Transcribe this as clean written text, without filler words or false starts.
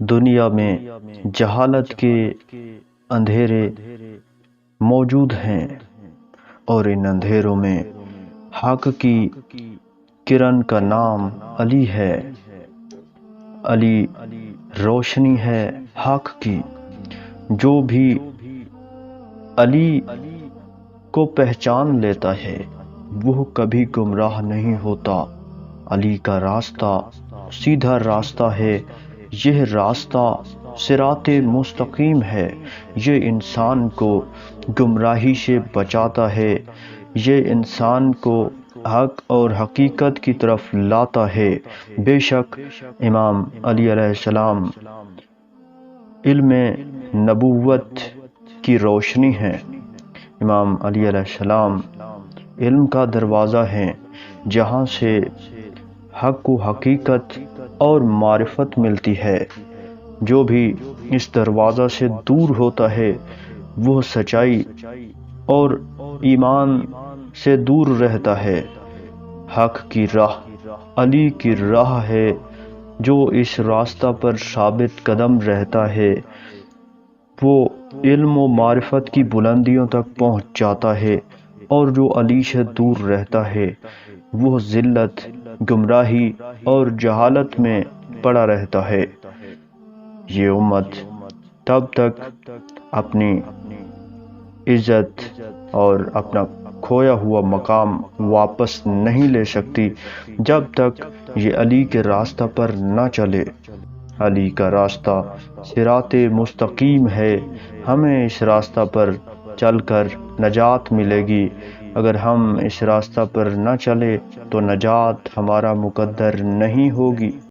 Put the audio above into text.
دنیا میں جہالت کے اندھیرے موجود ہیں اور ان اندھیروں میں حق کی کرن کا نام علی ہے۔ علی روشنی ہے حق کی۔ جو بھی علی کو پہچان لیتا ہے وہ کبھی گمراہ نہیں ہوتا۔ علی کا راستہ سیدھا راستہ ہے۔ یہ راستہ صراط مستقیم ہے۔ یہ انسان کو گمراہی سے بچاتا ہے۔ یہ انسان کو حق اور حقیقت کی طرف لاتا ہے۔ بے شک امام علی علیہ السلام علم نبوت کی روشنی ہیں۔ امام علی علیہ السلام علم کا دروازہ ہیں جہاں سے حق و حقیقت اور معرفت ملتی ہے۔ جو بھی اس دروازہ سے دور ہوتا ہے وہ سچائی اور ایمان سے دور رہتا ہے۔ حق کی راہ علی کی راہ ہے۔ جو اس راستہ پر ثابت قدم رہتا ہے وہ علم و معرفت کی بلندیوں تک پہنچ جاتا ہے، اور جو علی سے دور رہتا ہے وہ ذلت، گمراہی اور جہالت میں پڑا رہتا ہے۔ یہ امت تب تک اپنی عزت اور اپنا کھویا ہوا مقام واپس نہیں لے سکتی جب تک یہ علی کے راستہ پر نہ چلے۔ علی کا راستہ صراط مستقیم ہے۔ ہمیں اس راستہ پر چل کر نجات ملے گی۔ اگر ہم اس راستہ پر نہ چلے تو نجات ہمارا مقدر نہیں ہوگی۔